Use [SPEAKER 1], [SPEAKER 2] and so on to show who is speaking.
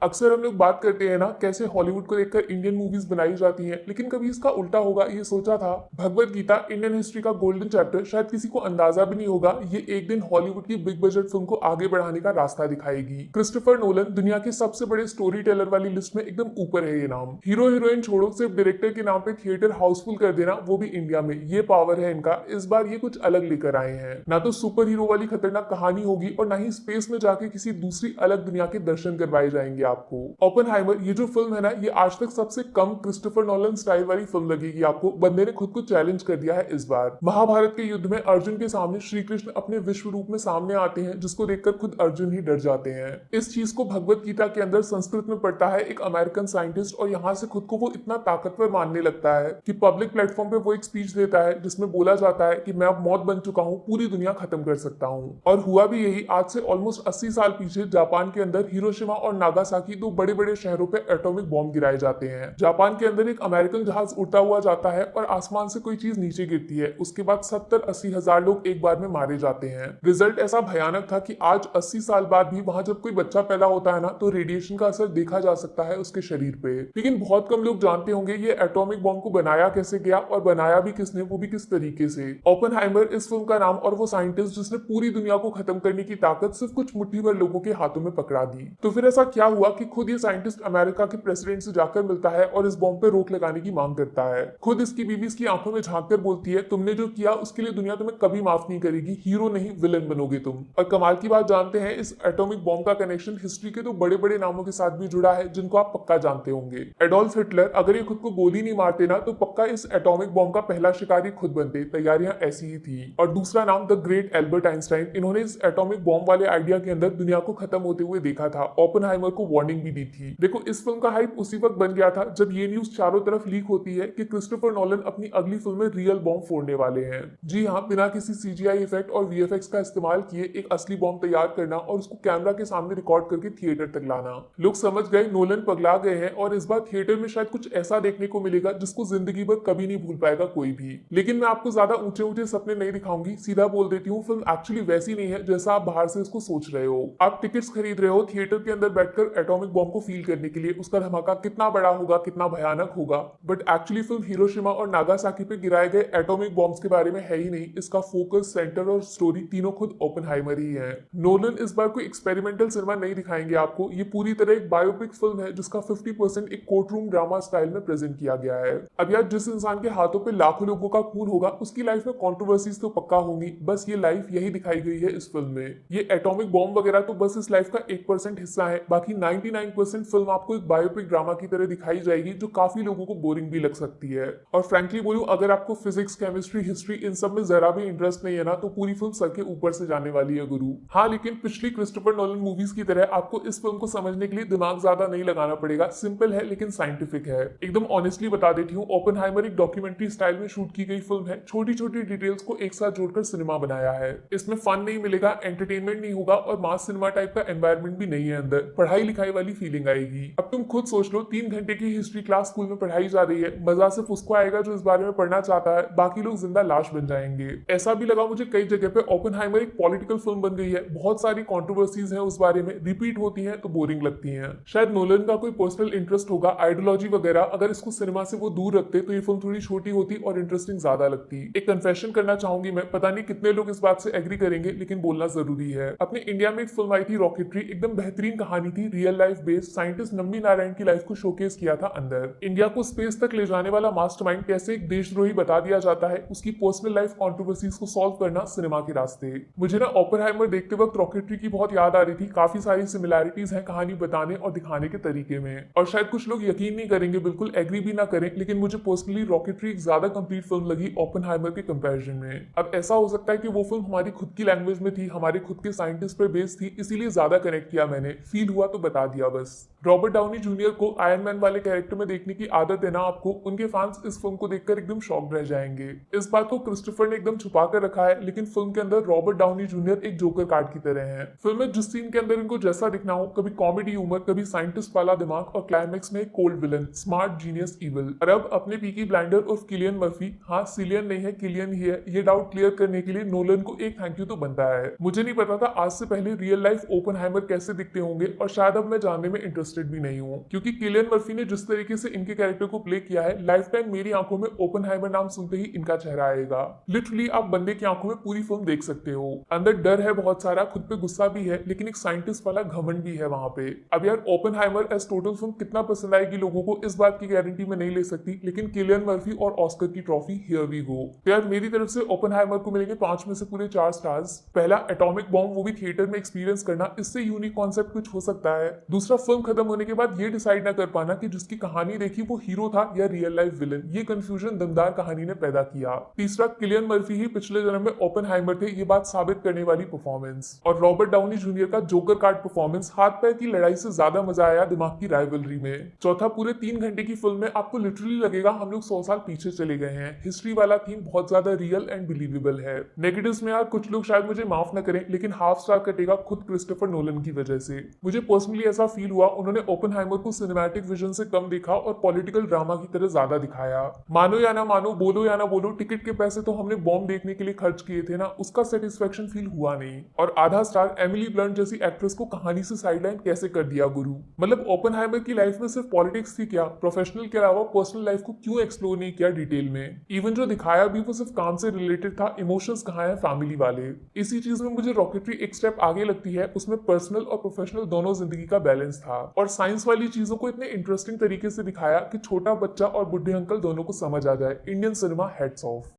[SPEAKER 1] अक्सर हम लोग बात करते हैं ना कैसे हॉलीवुड को देखकर इंडियन मूवीज बनाई जाती हैं, लेकिन कभी इसका उल्टा होगा ये सोचा था। भगवत गीता इंडियन हिस्ट्री का गोल्डन चैप्टर शायद किसी को अंदाजा भी नहीं होगा ये एक दिन हॉलीवुड की बिग बजट फिल्म को आगे बढ़ाने का रास्ता दिखाएगी। क्रिस्टोफर नोलन दुनिया के सबसे बड़े स्टोरी टेलर वाली लिस्ट में एकदम ऊपर है ये नाम। हीरो हीरोइन छोड़ो, सिर्फ डायरेक्टर के नाम पे थिएटर हाउसफुल कर देना, वो भी इंडिया में, ये पावर है इनका। इस बार ये कुछ अलग लेकर आए हैं। ना तो सुपर हीरो वाली खतरनाक कहानी होगी और ना ही स्पेस में जाके किसी दूसरी अलग दुनिया के दर्शन करवाए जाएंगे आपको। ओपेनहाइमर ये जो फिल्म है ना, ये आज तक सबसे कम क्रिस्टोफर नोलन स्टाइल वाली फिल्म लगेगी आपको। बंदे ने खुद को चैलेंज कर दिया है इस बार। महाभारत के युद्ध में अर्जुन के सामने श्री कृष्ण अपने विश्व रूप में सामने आते हैं, जिसको देखकर खुद अर्जुन ही डर जाते हैं। इस चीज को भगवत गीता के अंदर संस्कृत में पढ़ता है एक अमेरिकन साइंटिस्ट, और यहाँ से खुद को वो इतना ताकतवर मानने लगता है कि पब्लिक प्लेटफॉर्म पे वो एक स्पीच देता है जिसमें बोला जाता है कि मैं अब मौत बन चुका हूँ, पूरी दुनिया खत्म कर सकता हूँ। और हुआ भी यही। आज से ऑलमोस्ट 80 साल पीछे जापान के अंदर हिरोशिमा और नागासाकी, दो बड़े बड़े शहरों पे एटॉमिक बॉम्ब गिराए जाते हैं। जापान के अंदर एक अमेरिकन जहाज उड़ता हुआ जाता है और आसमान से कोई चीज नीचे गिरती है। उसके बाद 70-80 हजार लोग एक बार में मारे जाते हैं। रिजल्ट ऐसा भयानक था कि आज 80 साल बाद भी वहां जब कोई बच्चा पैदा होता है ना, तो रेडिएशन का असर देखा जा सकता है उसके शरीर पे। लेकिन बहुत कम लोग जानते होंगे ये एटॉमिक बॉम्ब को बनाया कैसे गया, और बनाया भी किसने, वो भी किस तरीके से। ओपेनहाइमर इस फिल्म का नाम, और वो साइंटिस्ट जिसने पूरी दुनिया को खत्म करने की ताकत सिर्फ कुछ मुट्ठी भर लोगों के हाथों में पकड़ा दी। तो फिर ऐसा क्या हुआ कि खुद ये साइंटिस्ट अमेरिका के प्रेसिडेंट से जाकर मिलता है और इस बॉम्ब पे रोक लगाने की मांग करता है। खुद इसकी बीवी इसकी आंखों में झांक कर बोलती है, तुमने जो किया उसके लिए दुनिया तुम्हें कभी माफ नहीं करेगी, हीरो नहीं विलन बनोगे तुम। और कमाल की बात जानते हैं, इस एटॉमिक बॉम्ब का कनेक्शन हिस्ट्री के तो बड़े बड़े नामों के साथ भी जुड़ा है, जिनको आप पक्का जानते होंगे। एडोल्फ हिटलर अगर ये खुद को गोली नहीं मारते ना, तो पक्का इस एटॉमिक बॉम्ब का पहला शिकारी खुद बनते। तैयारियां ऐसी ही थी। और दूसरा नाम द ग्रेट एल्बर्ट आइंस्टाइन, इन्होंने इस एटॉमिक बॉम्ब वाले आइडिया के अंदर दुनिया को खत्म होते हुए देखा था। ओपेनहाइमर को वार्निंग भी दी थी। देखो, इस फिल्म का हाइप उसी वक्त बन गया था जब ये न्यूज चारों तरफ लीक होती है कि क्रिस्टोफर नोलन अपनी अगली फिल्म में रियल बॉम्ब फोड़ने वाले हैं। जी हाँ, बिना किसी सीजीआई इफेक्ट और वीएफएक्स का इस्तेमाल किए एक असली बॉम्ब तैयार करना और उसको कैमरा के सामने रिकॉर्ड करके थिएटर तक लाना। लोग समझ गए नोलन पगला गए हैं, और इस बार थिएटर में शायद कुछ ऐसा देखने को मिलेगा जिसको जिंदगी भर कभी नहीं भूल पाएगा कोई भी। लेकिन मैं आपको ज्यादा ऊंचे ऊंचे सपने नहीं दिखाऊंगी, सीधा बोल देती हूँ, फिल्म एक्चुअली वैसी नहीं है जैसा आप बाहर से इसको सोच रहे हो। आप टिकट्स खरीद रहे हो थिएटर के अंदर बैठकर एटॉमिक बॉम्ब को फील करने के लिए, उसका धमाका कितना बड़ा होगा, कितना भयानक होगा, बट एक्चुअली फिल्म हिरोशिमा और नागासाकी पे गिराए गए एटॉमिक बॉम्ब्स के बारे में है ही नहीं। इसका फोकस, सेंटर और स्टोरी तीनों खुद ओपेनहाइमर ही है। नोलन इस बार कोई एक्सपेरिमेंटल सिनेमा नहीं दिखाएंगे आपको, ये पूरी तरह एक बायोपिक फिल्म है जिसका 50% एक कोर्ट रूम ड्रामा स्टाइल में प्रेजेंट किया गया है। अब यार, जिस इंसान के हाथों पे लाखों लोगों का खून होगा उसकी लाइफ में कंट्रोवर्सीज तो पक्का होंगी, बस ये लाइफ यही दिखाई गई है इस फिल्म में। ये एटॉमिक बॉम्ब वगैरह तो बस इस लाइफ का 1% हिस्सा है, बाकी 99% फिल्म आपको एक बायोपिक ड्रामा की तरह दिखाई जाएगी जो काफी लोगों को बोरिंग भी लग सकती है। और फ्रैंकली बोलूं, अगर आपको फिजिक्स, केमिस्ट्री, हिस्ट्री इन सब में जरा भी इंटरेस्ट नहीं है ना, तो पूरी फिल्म सर के ऊपर से जाने वाली है गुरु। हाँ, लेकिन पिछली क्रिस्टोफर नोलन मूवीज की तरह आपको इस फिल्म को समझने के लिए दिमाग ज्यादा नहीं लगाना पड़ेगा। सिंपल है लेकिन साइंटिफिक है। एकदम ऑनेस्टली बता देती हूँ, ओपेनहाइमर एक डॉक्यूमेंट्री स्टाइल में शूट की गई फिल्म है। छोटी छोटी डिटेल्स को एक साथ जोड़कर सिनेमा बनाया है। इसमें फन नहीं मिलेगा, एंटरटेनमेंट नहीं होगा, और मास सिनेमा टाइप का एनवायरमेंट भी नहीं है। अंदर पढ़ाई लिखाई वाली फीलिंग आएगी। अब तुम खुद सोच लो, 3 घंटे की हिस्ट्री क्लास स्कूल में पढ़ाई जा रही है, मजा सिर्फ उसको आएगा जो इस बारे में पढ़ना चाहता है, बाकी लोग जिंदा लाश बन जाएंगे। ऐसा भी लगा मुझे कई जगह पे ओपेनहाइमर एक पॉलिटिकल फिल्म बन गई है। बहुत सारी कंट्रोवर्सीज हैं उस बारे में, रिपीट होती हैं तो बोरिंग लगती हैं। शायद नोलन का कोई पर्सनल इंटरेस्ट होगा, आइडियोलॉजी वगैरह, अगर इसको सिनेमा से वो दूर रखते तो ये फिल्म थोड़ी छोटी होती और इंटरेस्टिंग ज्यादा लगती। एक कन्फेशन करना चाहूंगी मैं, पता नहीं कितने लोग इस बात से एग्री करेंगे, लेकिन बोलना जरूरी है। अपने इंडिया में एक फिल्म आई थी रॉकेटरी, एकदम बेहतरीन कहानी थी, real life based. Scientist Nambi Narayan की लाइफ को शोकेस किया था अंदर। इंडिया को स्पेस तक ले जाने वाला मास्टरमाइंड कैसे एक देशद्रोही बता दिया जाता है, उसकी पर्सनल लाइफ कंट्रोवर्सीज को सॉल्व करना सिनेमा के रास्ते। मुझे ना ओपेनहाइमर देखते वक्त रॉकेटरी की बहुत याद आ रही थी। काफी सारी सिमिलैरिटीज हैं कहानी बताने और दिखाने के तरीके में, और शायद कुछ लोग यकीन नहीं करेंगे, बिल्कुल एग्री भी ना करें, लेकिन मुझे पर्सनली रॉकेटरी एक ज्यादा कंप्लीट फिल्म लगी ओपेनहाइमर के कंपैरिजन में। अब ऐसा हो सकता है कि वो फिल्म हमारी खुद की लैंग्वेज में थी, हमारे खुद के साइंटिस्ट पर बेस्ड थी, इसीलिए ज्यादा कनेक्ट किया मैंने। फील हुआ तो बता दिया बस। रॉबर्ट डाउनी जूनियर को आयरन मैन वाले कैरेक्टर में देखने की आदत है ना आपको, उनके फैंस इस फिल्म को देखकर एकदम शॉक्ड रह जाएंगे। इस बात को क्रिस्टोफर ने एकदम छुपा कर रखा है, लेकिन फिल्म के अंदर रॉबर्ट डाउनी जूनियर एक जोकर कार्ड की तरह है। फिल्म में जिस सीन के अंदर इनको जैसा दिखना हो, कभी कॉमेडी ह्यूमर, कभी साइंटिस्ट वाला दिमाग, और क्लाइमेक्स में एक cold villain, smart genius evil. और अब अपने पीकी ब्लाइंडर उर्फ किलियन मर्फी, हाँ सिलियन नहीं है किलियन ही है, ये डाउट क्लियर करने के लिए नोलन को एक थैंक यू तो बनता है। मुझे नहीं पता था आज से पहले रियल लाइफ ओपेनहाइमर कैसे दिखते होंगे, और शायद अब अब मैं जानने में इंटरेस्टेड भी नहीं हूँ, क्योंकि किलियन मर्फी ने जिस तरीके से इनके कैरेक्टर को प्ले किया है, लाइफ टाइम मेरी आंखों में ओपनहाइमर नाम सुनते ही इनका चेहरा आएगा। लिटरली आप बंदे की आंखों में पूरी फिल्म देख सकते हो। अंदर डर है बहुत सारा, खुद पे गुस्सा भी है, लेकिन एक साइंटिस्ट वाला घमंड भी है वहां पे। अब यार ओपनहाइमर एज टोटल फिल्म कितना पसंद आएगी लोगों को, इस बात की गारंटी मैं नहीं ले सकती, लेकिन किलियन मर्फी और ऑस्कर की ट्रॉफी हियर वी गो। तो यार मेरी तरफ से ओपनहाइमर को मिलेंगे 5 में से पूरे 4 स्टार्स। पहला, एटॉमिक बॉम्ब, वो भी थिएटर में एक्सपीरियंस करना, इससे यूनिक कॉन्सेप्ट कुछ हो सकता है। दूसरा, फिल्म खत्म होने के बाद ये डिसाइड ना कर पाना कि जिसकी कहानी देखी वो हीरो था या रियल लाइफ विलन, ये कंफ्यूजन दमदार कहानी ने पैदा किया। तीसरा, किलियन मर्फी ही पिछले जन्म में ओपनहाइमर थे, ये बात साबित करने वाली परफॉर्मेंस। और रॉबर्ट डाउनी जूनियर का जोकर कार्ड परफॉर्मेंस, हाथ पैर की लड़ाई से ज्यादा मजा आया दिमाग की राइवलरी में। चौथा, पूरे 3 घंटे की फिल्म में आपको लिटरली लगेगा हम लोग 100 साल पीछे चले गए हैं। हिस्ट्री वाला थीम बहुत ज्यादा रियल एंड बिलीवेबल है। नेगेटिव्स में यार कुछ लोग शायद मुझे माफ न करें, लेकिन हाफ स्टार कटेगा खुद क्रिस्टोफर नोलन की वजह से। मुझे पर्सनली ऐसा फील हुआ उन्होंने ओपनहाइमर को सिनेमैटिक विजन से कम देखा और पॉलिटिकल ड्रामा की तरह ज्यादा दिखाया। मानो या ना मानो, बोलो या ना बोलो, टिकट के पैसे तो हमने बॉम्ब देखने के लिए खर्च किए थे ना, उसका सेटिस्फेक्शन फील हुआ नहीं। और आधा स्टार एमिली ब्लंट जैसी एक्ट्रेस को कहानी से साइडलाइन कैसे कर दिया गुरु। मतलब ओपनहाइमर की लाइफ में सिर्फ पॉलिटिक्स थी क्या, प्रोफेशनल के अलावा पर्सनल लाइफ को क्यों एक्सप्लोर नहीं किया डिटेल में। इवन जो दिखाया भी वो सिर्फ काम से रिलेटेड था, इमोशंस कहाँ है फैमिली वाले। इसी चीज में मुझे रॉकेटरी एक स्टेप आगे लगती है, उसमें पर्सनल और प्रोफेशनल दोनों जिंदगी का बैलेंस था। और साइंस वाली चीजों को इतने इंटरेस्टिंग तरीके से दिखाया कि छोटा बच्चा और बुढ़े अंकल दोनों को समझ आ जाए। Indian cinema heads of.